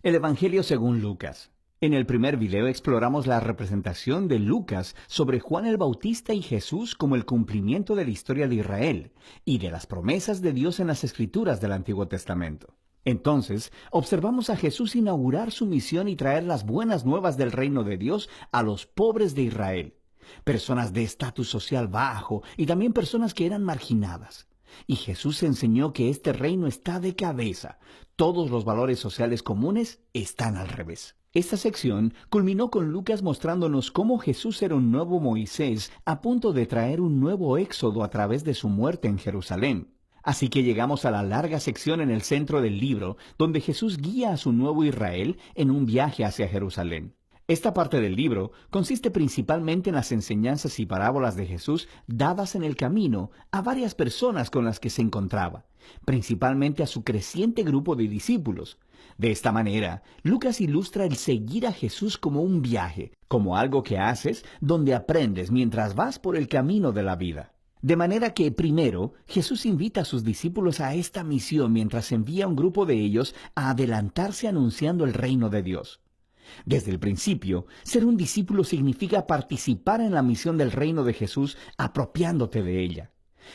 El Evangelio según Lucas. En el primer video exploramos la representación de Lucas sobre Juan el Bautista y Jesús como el cumplimiento de la historia de Israel y de las promesas de Dios en las Escrituras del Antiguo Testamento. Entonces, observamos a Jesús inaugurar su misión y traer las buenas nuevas del reino de Dios a los pobres de Israel, personas de estatus social bajo y también personas que eran marginadas. Y Jesús enseñó que este reino está de cabeza. Todos los valores sociales comunes están al revés. Esta sección culminó con Lucas mostrándonos cómo Jesús era un nuevo Moisés a punto de traer un nuevo éxodo a través de su muerte en Jerusalén. Así que llegamos a la larga sección en el centro del libro, donde Jesús guía a su nuevo Israel en un viaje hacia Jerusalén. Esta parte del libro consiste principalmente en las enseñanzas y parábolas de Jesús dadas en el camino a varias personas con las que se encontraba, principalmente a su creciente grupo de discípulos. De esta manera, Lucas ilustra el seguir a Jesús como un viaje, como algo que haces donde aprendes mientras vas por el camino de la vida. De manera que, primero, Jesús invita a sus discípulos a esta misión mientras envía a un grupo de ellos a adelantarse anunciando el reino de Dios. Desde el principio, ser un discípulo significa participar en la misión del reino de Jesús apropiándote de ella.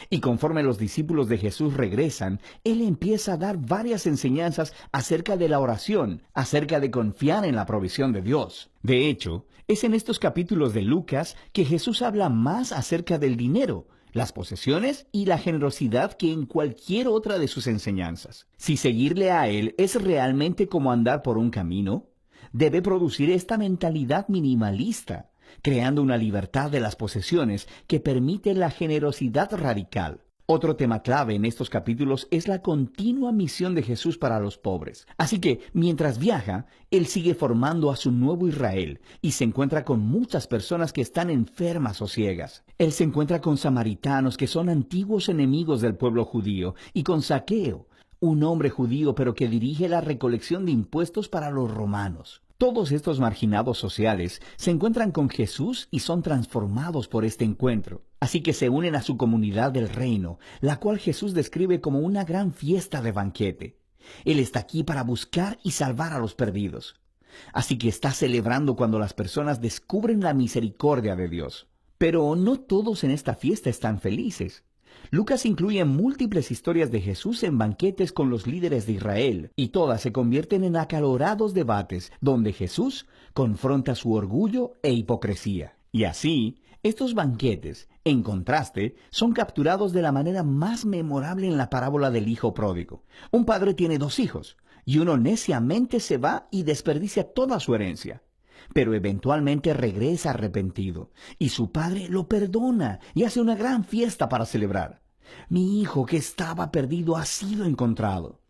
Y conforme los discípulos de Jesús regresan, Él empieza a dar varias enseñanzas acerca de la oración, acerca de confiar en la provisión de Dios. De hecho, es en estos capítulos de Lucas que Jesús habla más acerca del dinero, las posesiones y la generosidad que en cualquier otra de sus enseñanzas. Si seguirle a Él es realmente como andar por un camino, debe producir esta mentalidad minimalista, creando una libertad de las posesiones que permite la generosidad radical. Otro tema clave en estos capítulos es la continua misión de Jesús para los pobres. Así que, mientras viaja, Él sigue formando a su nuevo Israel y se encuentra con muchas personas que están enfermas o ciegas. Él se encuentra con samaritanos que son antiguos enemigos del pueblo judío y con Zaqueo, un hombre judío pero que dirige la recolección de impuestos para los romanos. Todos estos marginados sociales se encuentran con Jesús y son transformados por este encuentro. Así que se unen a su comunidad del reino, la cual Jesús describe como una gran fiesta de banquete. Él está aquí para buscar y salvar a los perdidos. Así que está celebrando cuando las personas descubren la misericordia de Dios. Pero no todos en esta fiesta están felices. Lucas incluye múltiples historias de Jesús en banquetes con los líderes de Israel, y todas se convierten en acalorados debates donde Jesús confronta su orgullo e hipocresía. Y así, estos banquetes, en contraste, son capturados de la manera más memorable en la parábola del hijo pródigo. Un padre tiene dos hijos, y uno neciamente se va y desperdicia toda su herencia. Pero eventualmente regresa arrepentido, y su padre lo perdona y hace una gran fiesta para celebrar. Mi hijo que estaba perdido ha sido encontrado.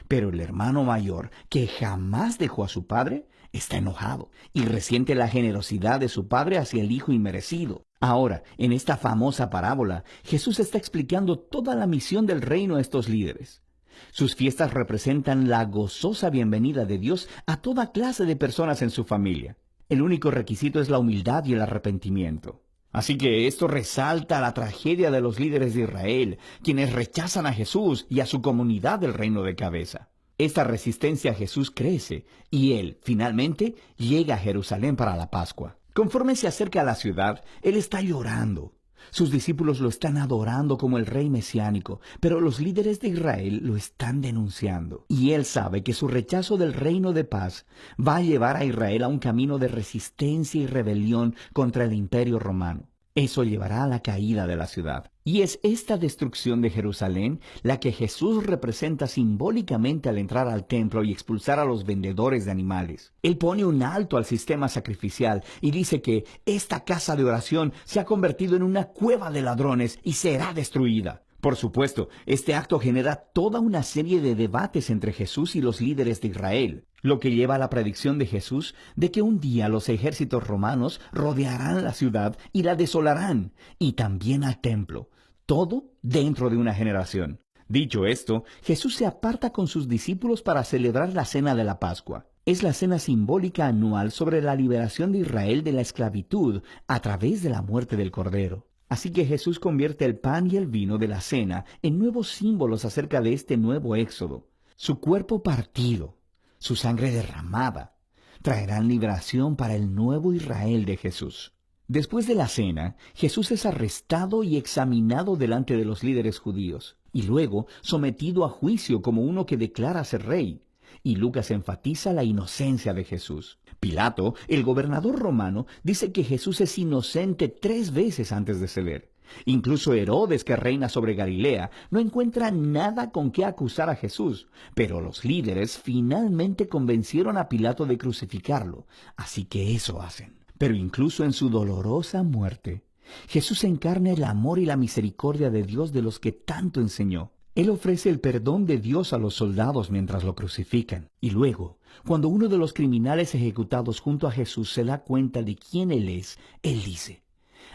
Pero el hermano mayor, que jamás dejó a su padre, está enojado y resiente la generosidad de su padre hacia el hijo inmerecido. Ahora, en esta famosa parábola, Jesús está explicando toda la misión del reino a estos líderes. Sus fiestas representan la gozosa bienvenida de Dios a toda clase de personas en su familia. El único requisito es la humildad y el arrepentimiento. Así que esto resalta la tragedia de los líderes de Israel, quienes rechazan a Jesús y a su comunidad del reino de cabeza. Esta resistencia a Jesús crece y Él, finalmente, llega a Jerusalén para la Pascua. Conforme se acerca a la ciudad, Él está llorando. Sus discípulos lo están adorando como el rey mesiánico, pero los líderes de Israel lo están denunciando. Y Él sabe que su rechazo del reino de paz va a llevar a Israel a un camino de resistencia y rebelión contra el imperio romano. Eso llevará a la caída de la ciudad. Y es esta destrucción de Jerusalén la que Jesús representa simbólicamente al entrar al templo y expulsar a los vendedores de animales. Él pone un alto al sistema sacrificial y dice que esta casa de oración se ha convertido en una cueva de ladrones y será destruida. Por supuesto, este acto genera toda una serie de debates entre Jesús y los líderes de Israel, lo que lleva a la predicción de Jesús de que un día los ejércitos romanos rodearán la ciudad y la desolarán, y también al templo, todo dentro de una generación. Dicho esto, Jesús se aparta con sus discípulos para celebrar la cena de la Pascua. Es la cena simbólica anual sobre la liberación de Israel de la esclavitud a través de la muerte del Cordero. Así que Jesús convierte el pan y el vino de la cena en nuevos símbolos acerca de este nuevo éxodo. Su cuerpo partido, su sangre derramada, traerán liberación para el nuevo Israel de Jesús. Después de la cena, Jesús es arrestado y examinado delante de los líderes judíos, y luego sometido a juicio como uno que declara ser rey. Y Lucas enfatiza la inocencia de Jesús. Pilato, el gobernador romano, dice que Jesús es inocente 3 veces antes de ceder. Incluso Herodes, que reina sobre Galilea, no encuentra nada con qué acusar a Jesús, pero los líderes finalmente convencieron a Pilato de crucificarlo, así que eso hacen. Pero incluso en su dolorosa muerte, Jesús encarna el amor y la misericordia de Dios de los que tanto enseñó. Él ofrece el perdón de Dios a los soldados mientras lo crucifican. Y luego, cuando uno de los criminales ejecutados junto a Jesús se da cuenta de quién Él es, Él dice: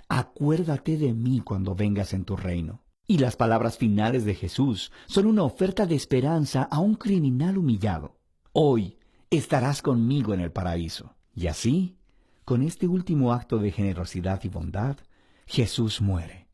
«Acuérdate de mí cuando vengas en tu reino». Y las palabras finales de Jesús son una oferta de esperanza a un criminal humillado. «Hoy estarás conmigo en el paraíso». Y así, con este último acto de generosidad y bondad, Jesús muere.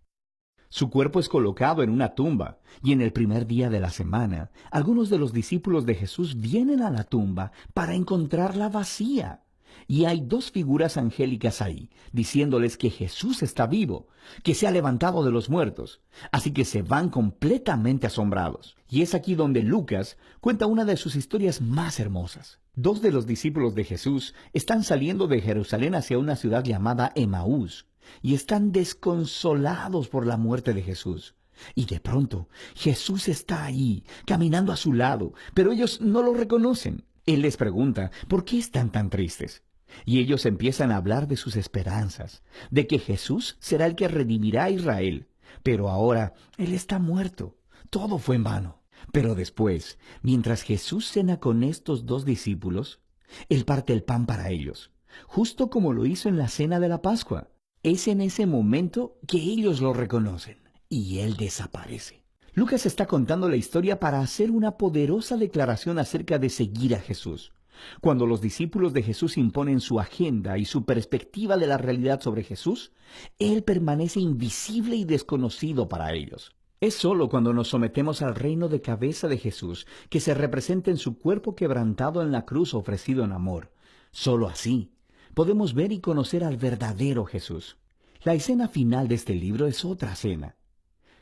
Su cuerpo es colocado en una tumba, y en el primer día de la semana, algunos de los discípulos de Jesús vienen a la tumba para encontrarla vacía. Y hay 2 figuras angélicas ahí, diciéndoles que Jesús está vivo, que se ha levantado de los muertos. Así que se van completamente asombrados. Y es aquí donde Lucas cuenta una de sus historias más hermosas. 2 de los discípulos de Jesús están saliendo de Jerusalén hacia una ciudad llamada Emaús, y están desconsolados por la muerte de Jesús. Y de pronto, Jesús está ahí, caminando a su lado, pero ellos no lo reconocen. Él les pregunta, ¿por qué están tan tristes? Y ellos empiezan a hablar de sus esperanzas, de que Jesús será el que redimirá a Israel. Pero ahora, Él está muerto. Todo fue en vano. Pero después, mientras Jesús cena con estos 2 discípulos, Él parte el pan para ellos, justo como lo hizo en la cena de la Pascua. Es en ese momento que ellos lo reconocen, y Él desaparece. Lucas está contando la historia para hacer una poderosa declaración acerca de seguir a Jesús. Cuando los discípulos de Jesús imponen su agenda y su perspectiva de la realidad sobre Jesús, Él permanece invisible y desconocido para ellos. Es solo cuando nos sometemos al reino de cabeza de Jesús que se representa en su cuerpo quebrantado en la cruz ofrecido en amor. Solo así podemos ver y conocer al verdadero Jesús. La escena final de este libro es otra cena.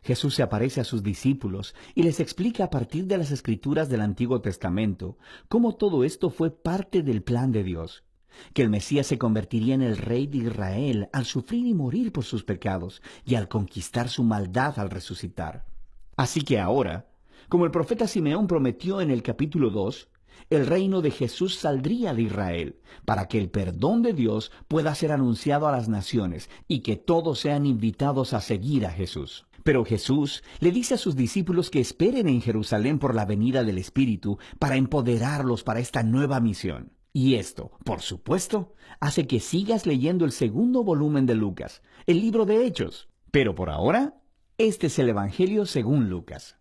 Jesús se aparece a sus discípulos y les explica a partir de las Escrituras del Antiguo Testamento cómo todo esto fue parte del plan de Dios, que el Mesías se convertiría en el rey de Israel al sufrir y morir por sus pecados y al conquistar su maldad al resucitar. Así que ahora, como el profeta Simeón prometió en el capítulo 2, el reino de Jesús saldría de Israel, para que el perdón de Dios pueda ser anunciado a las naciones y que todos sean invitados a seguir a Jesús. Pero Jesús le dice a sus discípulos que esperen en Jerusalén por la venida del Espíritu para empoderarlos para esta nueva misión. Y esto, por supuesto, hace que sigas leyendo el 2º volumen de Lucas, el libro de Hechos. Pero por ahora, este es el Evangelio según Lucas.